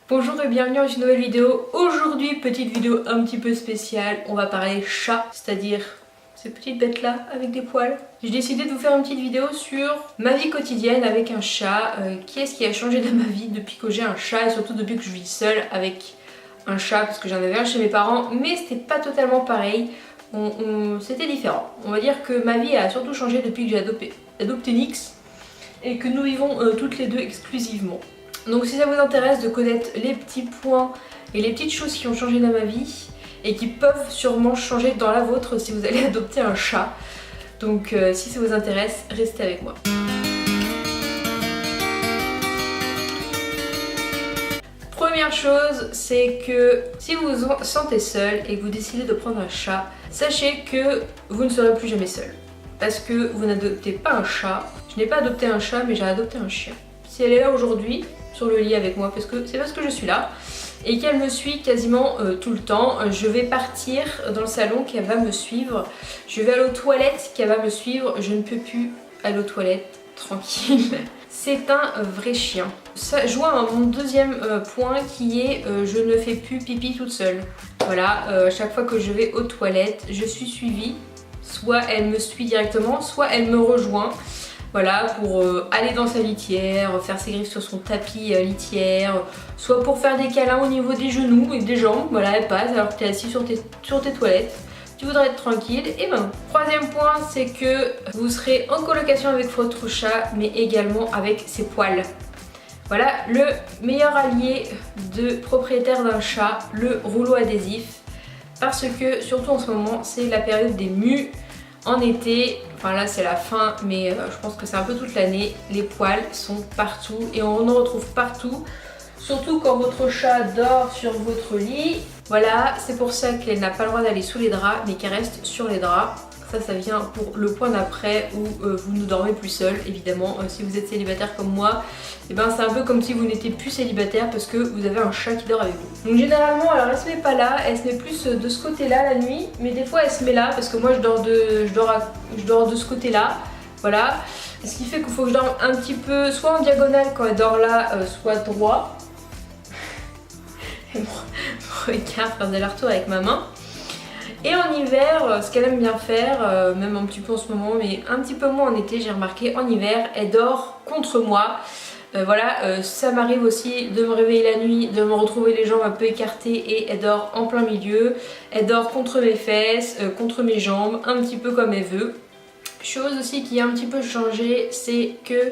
Bonjour et bienvenue dans une nouvelle vidéo. Aujourd'hui, petite vidéo un petit peu spéciale. On va parler chat, c'est-à-dire ces petites bêtes là avec des poils. J'ai décidé de vous faire une petite vidéo sur ma vie quotidienne avec un chat. Qu'est-ce qui a changé dans ma vie depuis que j'ai un chat et surtout depuis que je vis seule avec un chat, parce que j'en avais un chez mes parents, mais c'était pas totalement pareil. C'était différent. On va dire que ma vie a surtout changé depuis que j'ai adopté Nix et que nous vivons toutes les deux exclusivement. Donc si ça vous intéresse de connaître les petits points et les petites choses qui ont changé dans ma vie et qui peuvent sûrement changer dans la vôtre si vous allez adopter un chat, donc si ça vous intéresse, restez avec moi. Première chose, c'est que si vous vous sentez seul et que vous décidez de prendre un chat, sachez que vous ne serez plus jamais seul. Parce que vous n'adoptez pas un chat. Je n'ai pas adopté un chat, mais j'ai adopté un chien. Si elle est là aujourd'hui, sur le lit avec moi, c'est parce que je suis là, et qu'elle me suit quasiment tout le temps, je vais partir dans le salon, qu'elle va me suivre. Je vais aller aux toilettes, qu'elle va me suivre. Je ne peux plus aller aux toilettes tranquille. C'est un vrai chien. Ça joint à mon deuxième point qui est je ne fais plus pipi toute seule. Voilà, chaque fois que je vais aux toilettes, je suis suivie. Soit elle me suit directement, soit elle me rejoint. Voilà, pour aller dans sa litière, faire ses griffes sur son tapis litière, soit pour faire des câlins au niveau des genoux et des jambes. Voilà, elle passe alors que tu es assis sur tes toilettes. Tu voudrais être tranquille, et ben non. Troisième point, c'est que vous serez en colocation avec votre chat, mais également avec ses poils. Voilà, le meilleur allié de propriétaire d'un chat, le rouleau adhésif. Parce que, surtout en ce moment, c'est la période des mues. En été, enfin là c'est la fin, mais je pense que c'est un peu toute l'année, les poils sont partout et on en retrouve partout. Surtout quand votre chat dort sur votre lit. Voilà, c'est pour ça qu'elle n'a pas le droit d'aller sous les draps, mais qu'elle reste sur les draps. Ça vient pour le point d'après où vous ne dormez plus seul. Évidemment, si vous êtes célibataire comme moi, et ben c'est un peu comme si vous n'étiez plus célibataire parce que vous avez un chat qui dort avec vous. Donc généralement, alors elle se met pas là, elle se met plus de ce côté-là la nuit, mais des fois elle se met là parce que moi je dors de ce côté-là. Voilà, ce qui fait qu'il faut que je dorme un petit peu, soit en diagonale quand elle dort là, soit droit. Elle me regarde faire des allers-retours avec ma main. Et en hiver, ce qu'elle aime bien faire, même un petit peu en ce moment, mais un petit peu moins en été, j'ai remarqué, en hiver, elle dort contre moi. Voilà, ça m'arrive aussi de me réveiller la nuit, de me retrouver les jambes un peu écartées et elle dort en plein milieu. Elle dort contre mes fesses, contre mes jambes, un petit peu comme elle veut. Chose aussi qui a un petit peu changé, c'est que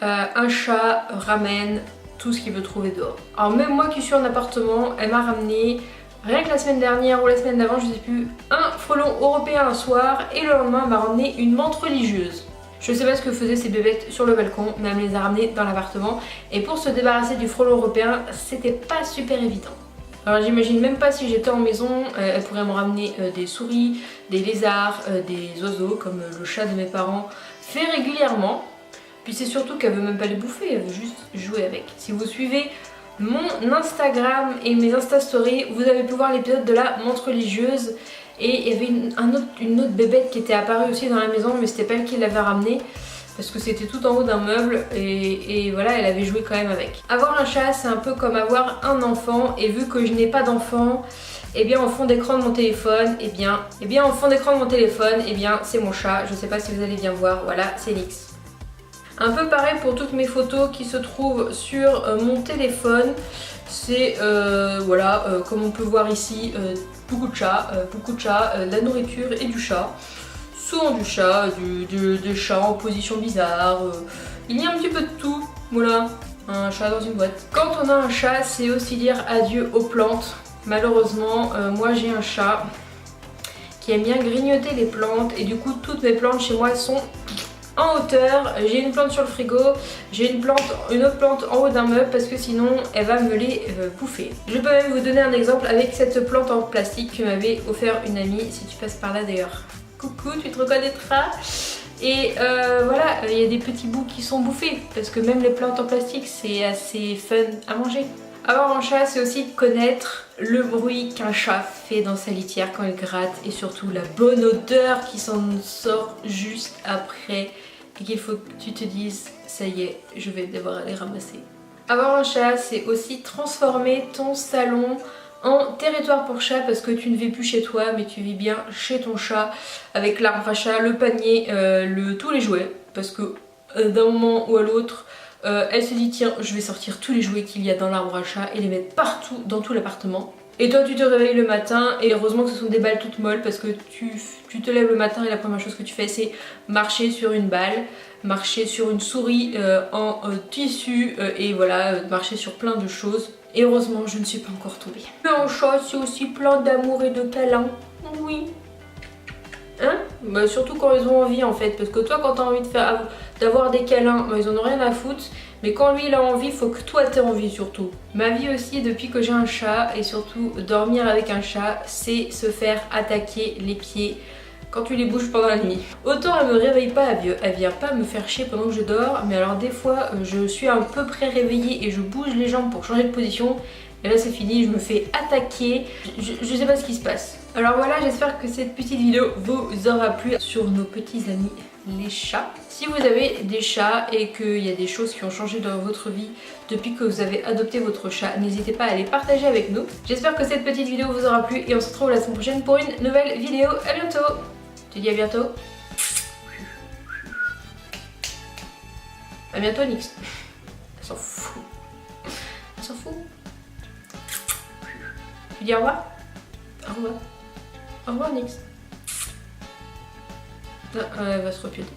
un chat ramène tout ce qu'il veut trouver dehors. Alors même moi qui suis en appartement, elle m'a ramené... Rien que la semaine dernière ou la semaine d'avant, je sais plus, un frelon européen un soir et le lendemain elle m'a ramené une menthe religieuse. Je sais pas ce que faisaient ces bébêtes sur le balcon, mais elle me les a ramenées dans l'appartement. Et pour se débarrasser du frelon européen, c'était pas super évident. Alors j'imagine même pas si j'étais en maison, elle pourrait me ramener des souris, des lézards, des oiseaux comme le chat de mes parents fait régulièrement. Puis c'est surtout qu'elle veut même pas les bouffer, elle veut juste jouer avec. Si vous suivez mon Instagram et mes Insta Stories, vous avez pu voir l'épisode de la menthe religieuse et il y avait une autre bébête qui était apparue aussi dans la maison, mais c'était pas elle qui l'avait ramenée parce que c'était tout en haut d'un meuble et voilà, elle avait joué quand même avec. Avoir un chat, c'est un peu comme avoir un enfant, et vu que je n'ai pas d'enfant, et bien au fond d'écran de mon téléphone, au fond d'écran de mon téléphone, c'est mon chat. Je sais pas si vous allez bien voir, voilà, c'est Nix. Un peu pareil pour toutes mes photos qui se trouvent sur mon téléphone. C'est voilà, comme on peut voir ici, beaucoup de chats, de la nourriture et du chat. Souvent du chat, des chats en position bizarre. Il y a un petit peu de tout, voilà, un chat dans une boîte. Quand on a un chat, c'est aussi dire adieu aux plantes. Malheureusement, moi j'ai un chat qui aime bien grignoter les plantes et du coup toutes mes plantes chez moi sont en hauteur. J'ai une plante sur le frigo, j'ai une autre plante en haut d'un meuble parce que sinon elle va me les bouffer. Je peux même vous donner un exemple avec cette plante en plastique que m'avait offert une amie, si tu passes par là d'ailleurs. Coucou, tu te reconnaîtras. Et voilà, il y a des petits bouts qui sont bouffés parce que même les plantes en plastique c'est assez fun à manger. Avoir un chat, c'est aussi connaître le bruit qu'un chat fait dans sa litière quand il gratte et surtout la bonne odeur qui s'en sort juste après et qu'il faut que tu te dises ça y est, je vais devoir aller ramasser. Avoir un chat, c'est aussi transformer ton salon en territoire pour chat parce que tu ne vis plus chez toi mais tu vis bien chez ton chat avec l'arbre à chat, le panier, tous les jouets parce que d'un moment ou à l'autre elle se dit tiens je vais sortir tous les jouets qu'il y a dans l'arbre à chat et les mettre partout dans tout l'appartement. Et toi tu te réveilles le matin et heureusement que ce sont des balles toutes molles parce que tu te lèves le matin et la première chose que tu fais c'est marcher sur une balle, marcher sur une souris en tissu et voilà, marcher sur plein de choses. Et heureusement je ne suis pas encore tombée. Mais un chat c'est aussi plein d'amour et de câlins. Oui. Hein? Bah, surtout quand ils ont envie en fait, parce que toi quand t'as envie d'avoir des câlins, bah, ils en ont rien à foutre. Mais quand lui il a envie, faut que toi t'aies envie surtout. Ma vie aussi depuis que j'ai un chat et surtout dormir avec un chat, c'est se faire attaquer les pieds quand tu les bouges pendant la nuit. Autant elle me réveille pas, elle vient pas me faire chier pendant que je dors, mais alors des fois je suis à peu près réveillée et je bouge les jambes pour changer de position. Et là c'est fini, je me fais attaquer, je sais pas ce qui se passe. Alors voilà, j'espère que cette petite vidéo vous aura plu sur nos petits amis les chats. Si vous avez des chats et qu'il y a des choses qui ont changé dans votre vie depuis que vous avez adopté votre chat, n'hésitez pas à les partager avec nous. J'espère que cette petite vidéo vous aura plu et on se retrouve la semaine prochaine pour une nouvelle vidéo. À bientôt. Je te dis à bientôt. À bientôt Nix. Elle s'en fout. Elle s'en fout. Tu dis au revoir. Au revoir. Au revoir Nix. Ah, elle va se repiéter.